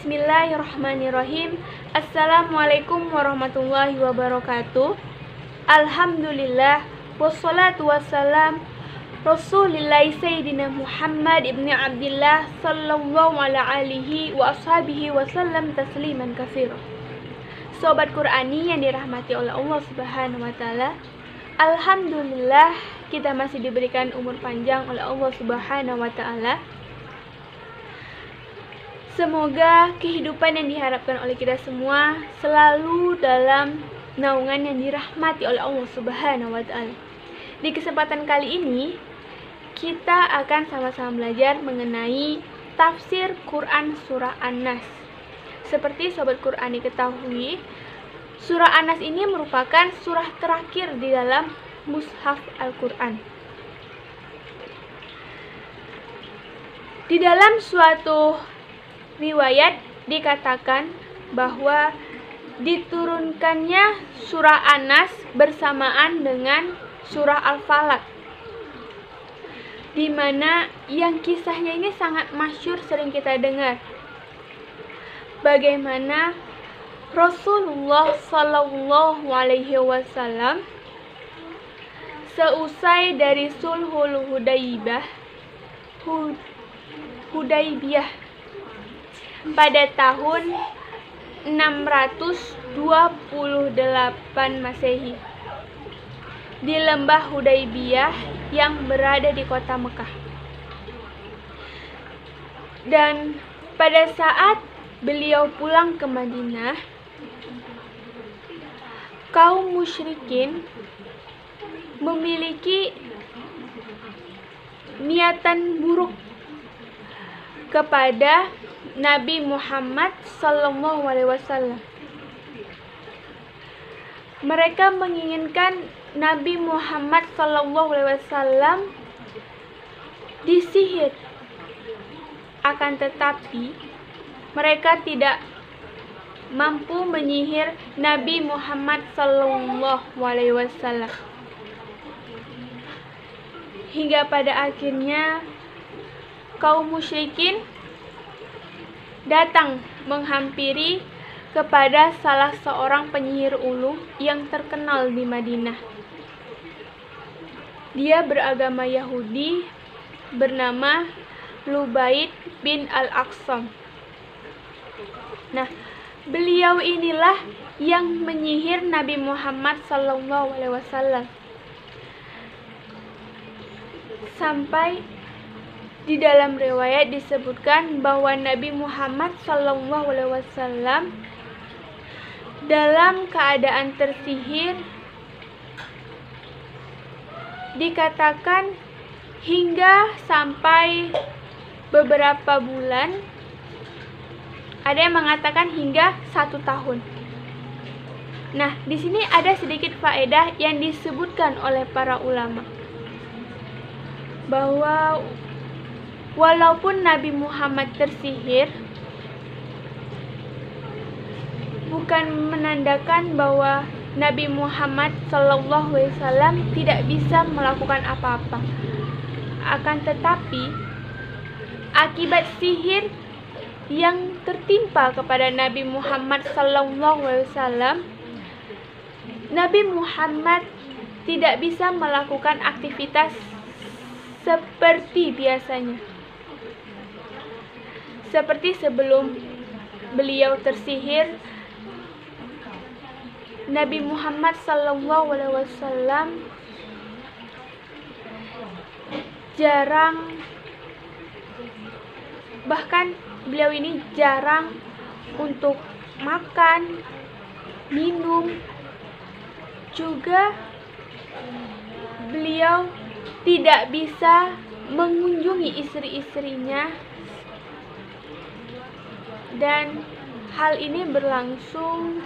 Bismillahirrahmanirrahim. Assalamualaikum warahmatullahi wabarakatuh. Alhamdulillah, wassalatu wassalam Rasulillahi Sayyidina Muhammad ibni Abdillah sallallahu alaihi wa ashabihi wasallam tasliman katsira. Sobat Qur'ani yang dirahmati oleh Allah Subhanahu wa taala, alhamdulillah kita masih diberikan umur panjang oleh Allah Subhanahu wa taala. Semoga kehidupan yang diharapkan oleh kita semua selalu dalam naungan yang dirahmati oleh Allah Subhanahu wa taala. Di kesempatan kali ini kita akan sama-sama belajar mengenai tafsir Quran surah An-Nas. Seperti sobat Qur'ani ketahui, surah An-Nas ini merupakan surah terakhir di dalam mushaf Al-Qur'an. Di dalam suatu riwayat dikatakan bahwa diturunkannya surah An-Nas bersamaan dengan surah Al-Falaq, di mana yang kisahnya ini sangat masyhur, sering kita dengar. Bagaimana Rasulullah Shallallahu Alaihi Wasallam seusai dari Sulhul Hudaybiyah pada tahun 628 Masehi di lembah Hudaybiyah yang berada di kota Mekah. Dan pada saat beliau pulang ke Madinah, kaum musyrikin memiliki niatan buruk kepada Nabi Muhammad sallallahu alaihi wasallam. Mereka menginginkan Nabi Muhammad sallallahu alaihi wasallam disihir. Akan tetapi mereka tidak mampu menyihir Nabi Muhammad sallallahu alaihi wasallam. Hingga pada akhirnya kaum musyrikin datang menghampiri kepada salah seorang penyihir ulung yang terkenal di Madinah. Dia beragama Yahudi, bernama Lubaid bin Al-Aqsam. Nah, beliau inilah yang menyihir Nabi Muhammad sallallahu alaihi wasallam. Sampai di dalam riwayat disebutkan bahwa Nabi Muhammad sallallahu alaihi wasallam dalam keadaan tersihir, dikatakan hingga sampai beberapa bulan, ada yang mengatakan hingga 1 tahun. Nah, di sini ada sedikit faedah yang disebutkan oleh para ulama, bahwa walaupun Nabi Muhammad tersihir, bukan menandakan bahwa Nabi Muhammad sallallahu alaihi wasallam tidak bisa melakukan apa-apa. Akan tetapi, akibat sihir yang tertimpa kepada Nabi Muhammad sallallahu alaihi wasallam, Nabi Muhammad tidak bisa melakukan aktivitas seperti biasanya. Seperti sebelum beliau tersihir, Nabi Muhammad sallallahu alaihi wasallam bahkan beliau ini jarang untuk makan, minum. Juga beliau tidak bisa mengunjungi istri-istrinya, dan hal ini berlangsung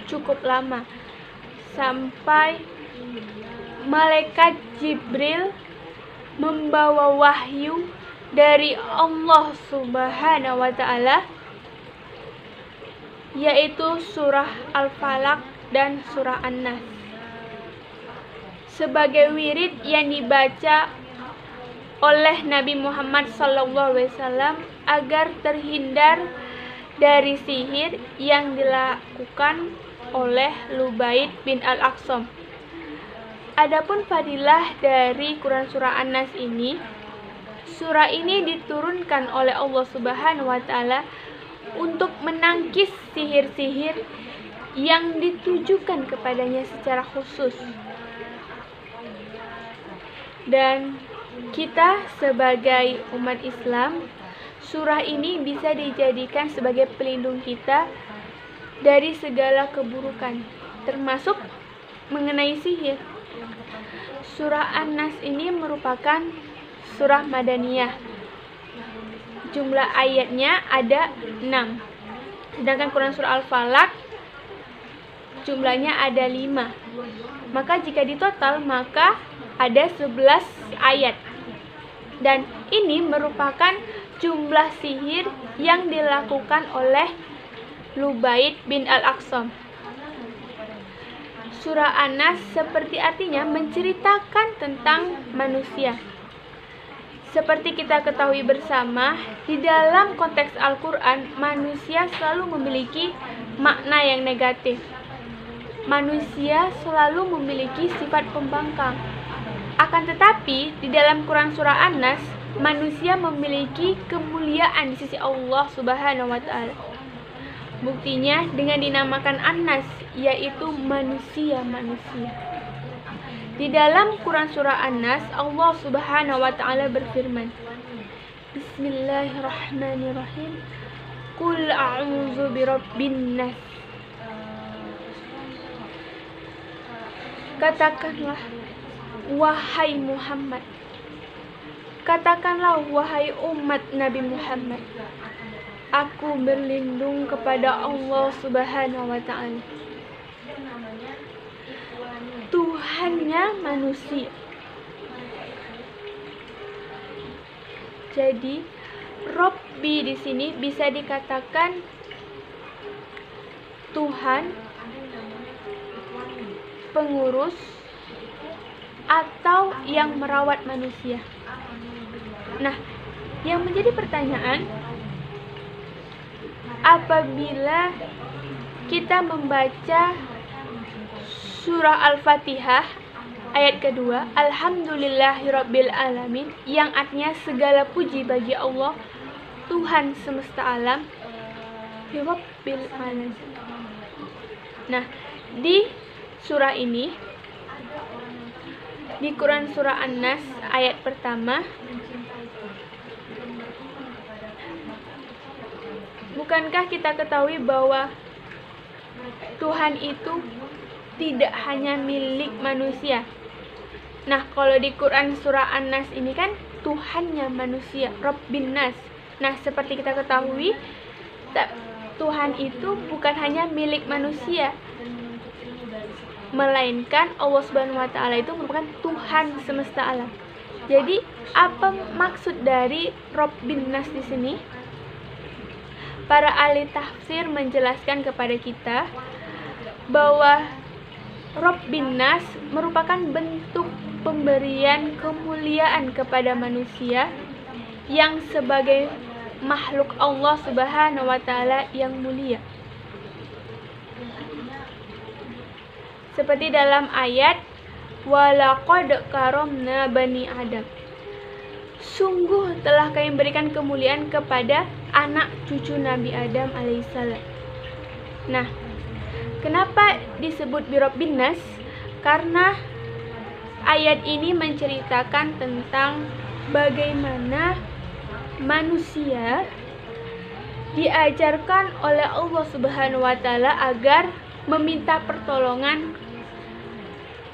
cukup lama sampai malaikat Jibril membawa wahyu dari Allah Subhanahu wa taala, yaitu surah Al-Falaq dan surah An-Nas, sebagai wirid yang dibaca oleh Nabi Muhammad SAW agar terhindar dari sihir yang dilakukan oleh Lubaid bin Al-Aqsam. Adapun fadilah dari Quran surah An-Nas ini, surah ini diturunkan oleh Allah Subhanahu wa taala untuk menangkis sihir-sihir yang ditujukan kepadanya secara khusus. Dan kita sebagai umat Islam, surah ini bisa dijadikan sebagai pelindung kita dari segala keburukan, termasuk mengenai sihir. Surah An-Nas ini merupakan surah Madaniyah. Jumlah ayatnya ada 6. Sedangkan Quran surah Al-Falaq jumlahnya ada 5. Maka jika ditotal maka ada 11 ayat. Dan ini merupakan jumlah sihir yang dilakukan oleh Lubaid bin Al-Aqsam. Surah An-Nas seperti artinya menceritakan tentang manusia. Seperti kita ketahui bersama, di dalam konteks Al-Quran, manusia selalu memiliki makna yang negatif. Manusia selalu memiliki sifat pembangkang. Akan tetapi, di dalam Quran surah An-Nas, manusia memiliki kemuliaan di sisi Allah Subhanahu wa taala. Buktinya dengan dinamakan An-Nas, yaitu manusia-manusia. Di dalam Quran surah An-Nas, Allah Subhanahu wa taala berfirman, Bismillahirrahmanirrahim. Qul a'udzu birabbin nas. Katakanlah, wahai Muhammad. Katakanlah, wahai umat Nabi Muhammad. Aku berlindung kepada Allah Subhanahu wa taala, Tuhannya manusia. Jadi, Robbi di sini bisa dikatakan Tuhan, pengurus, atau yang merawat manusia. Nah, yang menjadi pertanyaan, apabila kita membaca surah Al-Fatihah ayat kedua, Alhamdulillahirabbil alamin, yang artinya segala puji bagi Allah, Tuhan semesta alam, Rabbil alamin. Nah, di surah ini, di Quran surah An-Nas ayat pertama, bukankah kita ketahui bahwa Tuhan itu tidak hanya milik manusia? Nah, kalau di Quran surah An-Nas ini kan Tuhannya manusia, Rabbin Nas. Nah, seperti kita ketahui, Tuhan itu bukan hanya milik manusia, melainkan Allah Subhanahu wa taala itu merupakan Tuhan semesta alam. Jadi, apa maksud dari Rabbin Nas di sini? Para ahli tafsir menjelaskan kepada kita bahwa Rabbin Nas merupakan bentuk pemberian kemuliaan kepada manusia yang sebagai makhluk Allah Subhanahu wa taala yang mulia. Seperti dalam ayat walaqad karamna bani Adam. Sungguh telah kami berikan kemuliaan kepada anak cucu Nabi Adam alaihissalam. Nah, kenapa disebut Birabbin Nas? Karena ayat ini menceritakan tentang bagaimana manusia diajarkan oleh Allah Subhanahu wa taala agar meminta pertolongan,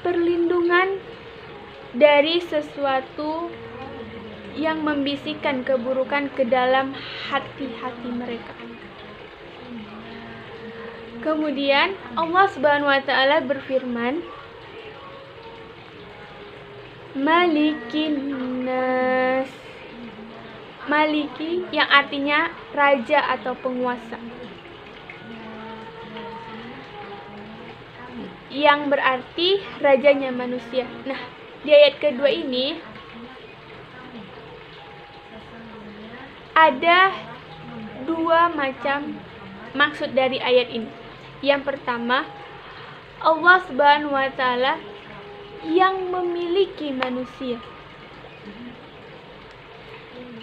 perlindungan dari sesuatu yang membisikkan keburukan ke dalam hati-hati mereka. Kemudian Allah Subhanahu wa taala berfirman, Malikin Nas. Maliki yang artinya raja atau penguasa, yang berarti rajanya manusia. Nah, di ayat kedua ini ada dua macam maksud dari ayat ini. Yang pertama, Allah Subhanahu wa Ta'ala yang memiliki manusia.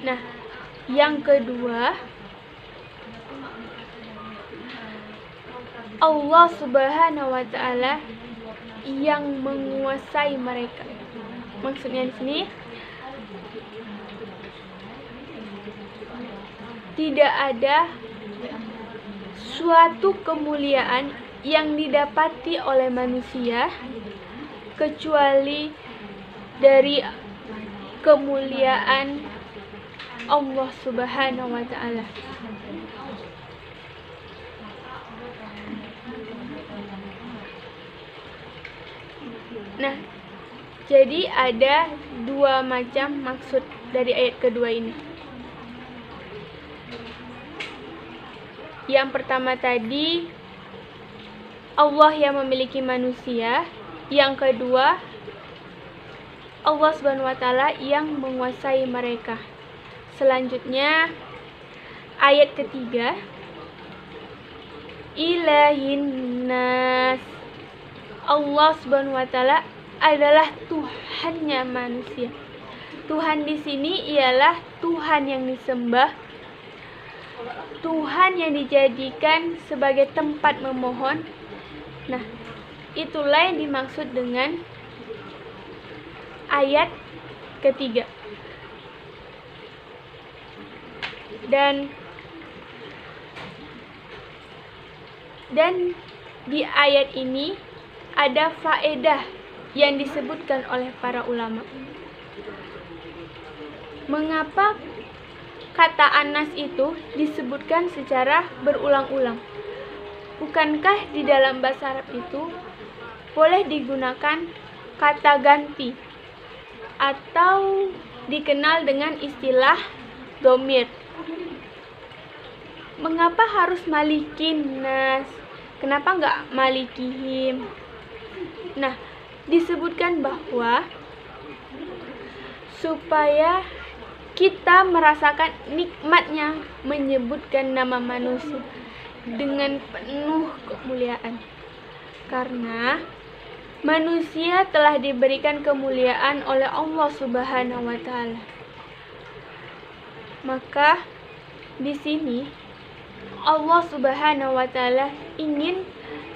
Nah, yang kedua, Allah Subhanahu wa Ta'ala yang menguasai mereka. Maksudnya di sini tidak ada suatu kemuliaan yang didapati oleh manusia kecuali dari kemuliaan Allah Subhanahu wa Ta'ala. Nah, jadi ada dua macam maksud dari ayat kedua ini. Yang pertama tadi, Allah yang memiliki manusia. Yang kedua, Allah Subhanahu wa Ta'ala yang menguasai mereka. Selanjutnya, ayat ketiga, Ilahin nas. Allah Subhanahu wa Ta'ala adalah Tuhannya manusia. Tuhan di sini ialah Tuhan yang disembah, Tuhan yang dijadikan sebagai tempat memohon. Nah, itulah yang dimaksud dengan ayat ketiga. Dan di ayat ini ada faedah yang disebutkan oleh para ulama. Mengapa kata Anas itu disebutkan secara berulang-ulang? Bukankah di dalam bahasa Arab itu boleh digunakan kata ganti atau dikenal dengan istilah dhamir? Mengapa harus malikin nas? Kenapa nggak malikihim? Nah, disebutkan bahwa supaya kita merasakan nikmatnya menyebutkan nama manusia dengan penuh kemuliaan. Karena manusia telah diberikan kemuliaan oleh Allah Subhanahu wa Ta'ala. Maka di sini Allah Subhanahu wa Ta'ala ingin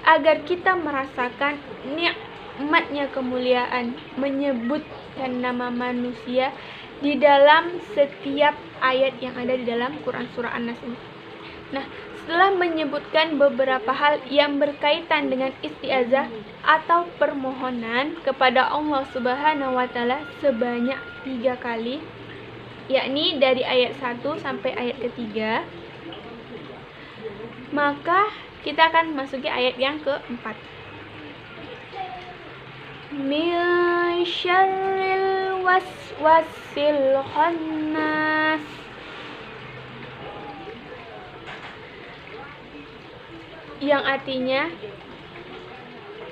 agar kita merasakan nikmatnya kemuliaan menyebutkan nama manusia di dalam setiap ayat yang ada di dalam Quran surah An-Nas ini. Nah, setelah menyebutkan beberapa hal yang berkaitan dengan isti'azah atau permohonan kepada Allah Subhanahu wa Ta'ala sebanyak 3 kali, yakni dari ayat 1 sampai ayat ketiga, maka kita akan memasuki ayat yang keempat. Min syarril waswasil khannas. Yang artinya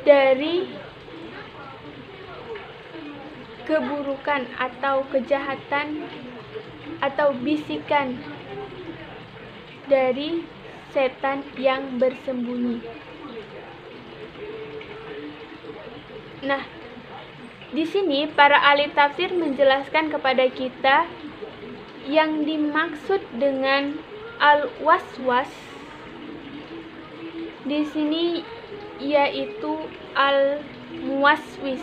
dari keburukan atau kejahatan atau bisikan dari setan yang bersembunyi. Nah, di sini para ahli tafsir menjelaskan kepada kita yang dimaksud dengan al-waswas di sini yaitu al-muwaswis,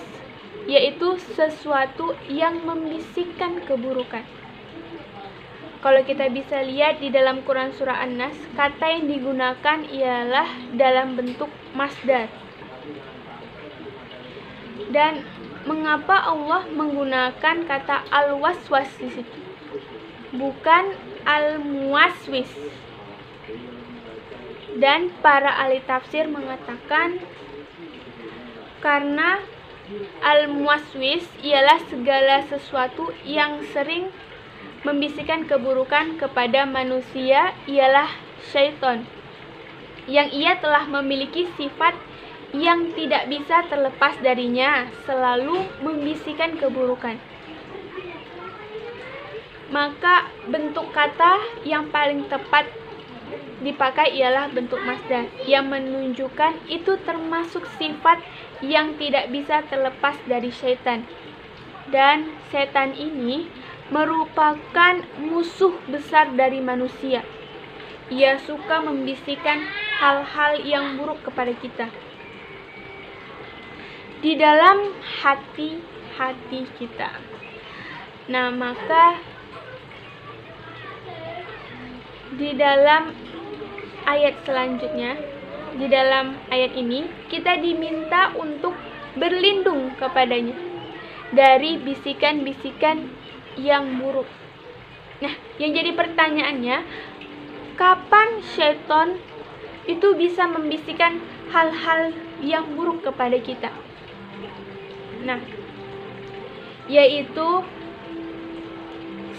yaitu sesuatu yang membisikkan keburukan. Kalau kita bisa lihat di dalam Quran surah An-Nas, kata yang digunakan ialah dalam bentuk masdar. Dan mengapa Allah menggunakan kata al-waswas di situ, bukan al-muwaswis? Dan para ahli tafsir mengatakan karena al-muwaswis ialah segala sesuatu yang sering membisikkan keburukan kepada manusia, ialah syaitan, yang ia telah memiliki sifat yang tidak bisa terlepas darinya, selalu membisikkan keburukan. Maka bentuk kata yang paling tepat dipakai ialah bentuk masdar yang menunjukkan itu termasuk sifat yang tidak bisa terlepas dari syaitan. Dan setan ini merupakan musuh besar dari manusia. Ia suka membisikkan hal-hal yang buruk kepada kita di dalam hati-hati kita. Nah, maka di dalam ayat selanjutnya, di dalam ayat ini kita diminta untuk berlindung kepadanya dari bisikan-bisikan yang buruk. Nah, yang jadi pertanyaannya, kapan syaitan itu bisa membisikkan hal-hal yang buruk kepada kita? Nah, yaitu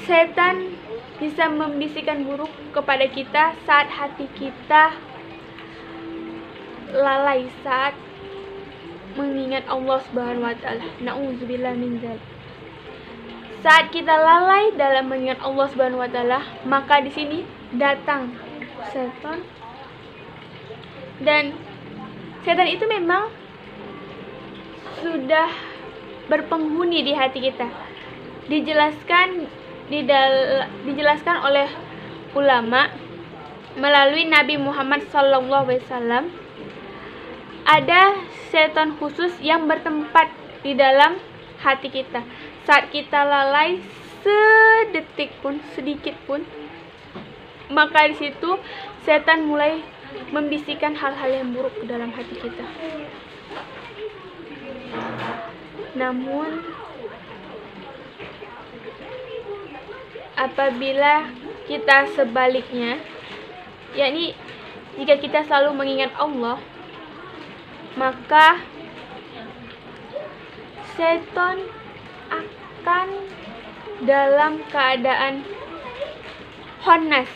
setan bisa membisikkan buruk kepada kita saat hati kita lalai saat mengingat Allah Subhanahu wa taala. Nauzubillah min dzalik. Saat kita lalai dalam mengingat Allah Subhanahu wa taala, maka di sini datang setan. Dan setan itu memang sudah berpenghuni di hati kita. Dijelaskan oleh ulama melalui Nabi Muhammad SAW, ada setan khusus yang bertempat di dalam hati kita. Saat kita lalai sedetik pun, sedikit pun, maka di situ setan mulai membisikkan hal-hal yang buruk ke dalam hati kita. Namun apabila kita sebaliknya, yakni jika kita selalu mengingat Allah, maka setan akan dalam keadaan khonas.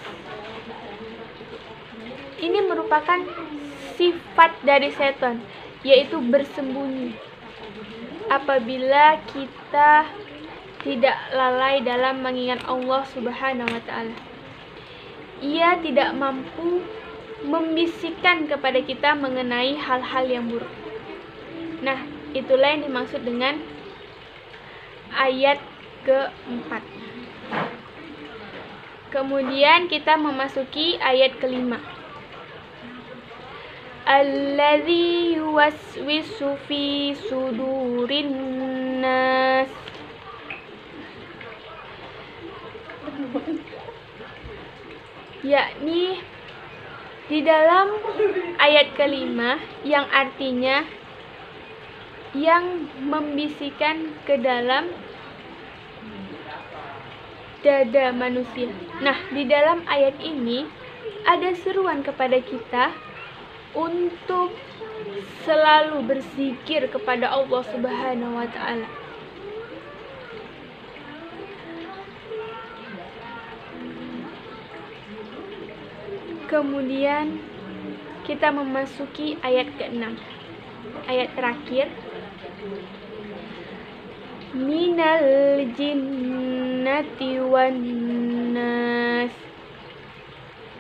Ini merupakan sifat dari setan, yaitu bersembunyi. Apabila kita tidak lalai dalam mengingat Allah Subhanahu wa taala, ia tidak mampu membisikkan kepada kita mengenai hal-hal yang buruk. Nah, itulah yang dimaksud dengan ayat keempat. Kemudian kita memasuki ayat kelima. Alladzi yuwaswisu fi sudurin nas. Yakni di dalam ayat kelima yang artinya yang membisikkan ke dalam dada manusia. Nah, di dalam ayat ini ada seruan kepada kita untuk selalu berzikir kepada Allah Subhanahu wa taala. Kemudian kita memasuki ayat ke-6. Ayat terakhir. Minal jinnati wan nas.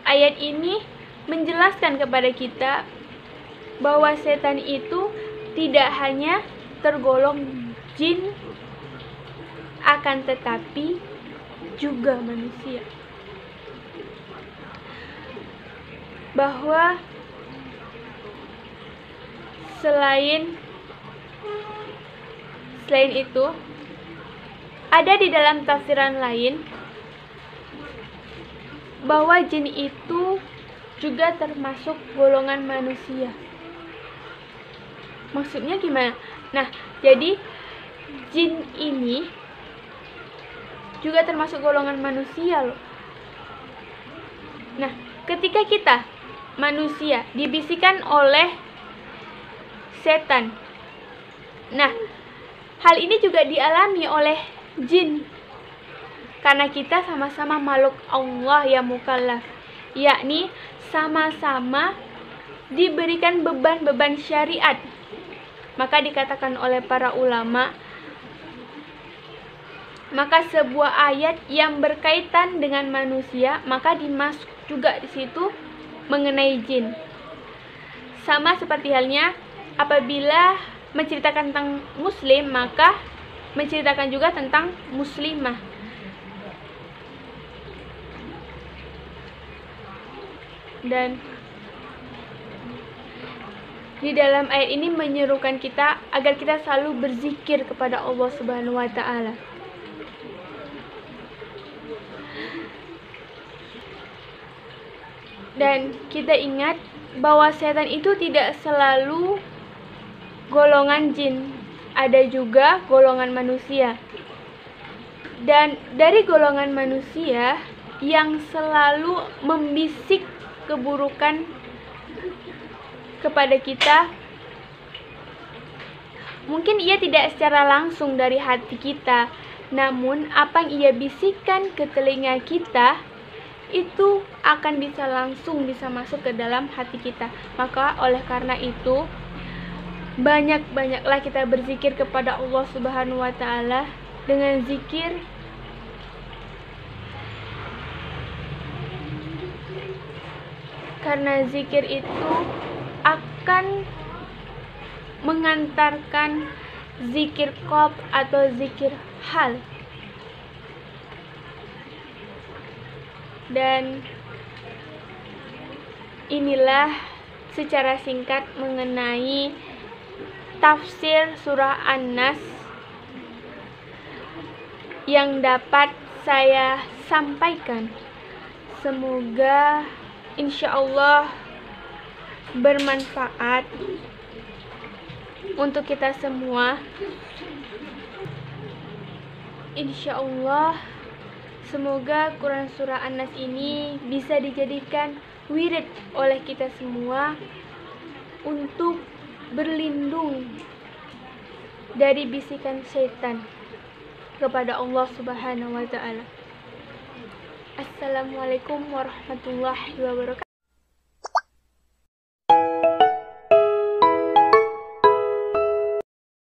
Ayat ini menjelaskan kepada kita bahwa setan itu tidak hanya tergolong jin, akan tetapi juga manusia. Bahwa selain itu ada di dalam tafsiran lain bahwa jin itu juga termasuk golongan manusia. Maksudnya gimana? Nah, jadi jin ini juga termasuk golongan manusia loh. Nah, ketika kita manusia dibisikkan oleh setan, nah, hal ini juga dialami oleh jin. Karena kita sama-sama makhluk Allah yang mukallaf, yakni sama-sama diberikan beban-beban syariat. Maka dikatakan oleh para ulama, maka sebuah ayat yang berkaitan dengan manusia, maka dimasuk juga di situ mengenai jin. Sama seperti halnya apabila menceritakan tentang muslim, maka menceritakan juga tentang muslimah. Dan di dalam ayat ini menyerukan kita agar kita selalu berzikir kepada Allah Subhanahu wa taala. Dan kita ingat bahwa setan itu tidak selalu golongan jin, ada juga golongan manusia. Dan dari golongan manusia yang selalu membisik keburukan kepada kita, mungkin ia tidak secara langsung dari hati kita, namun apa yang ia bisikkan ke telinga kita itu akan bisa masuk ke dalam hati kita. Maka oleh karena itu banyak-banyaklah kita berzikir kepada Allah Subhanahu wa taala dengan zikir karena zikir itu akan mengantarkan zikir qalb atau zikir hal. Dan inilah secara singkat mengenai tafsir surah An-Nas yang dapat saya sampaikan. Semoga insyaallah bermanfaat untuk kita semua. Insyaallah semoga Quran surah An-Nas ini bisa dijadikan wirid oleh kita semua untuk berlindung dari bisikan setan kepada Allah Subhanahu wa taala. Assalamualaikum warahmatullahi wabarakatuh.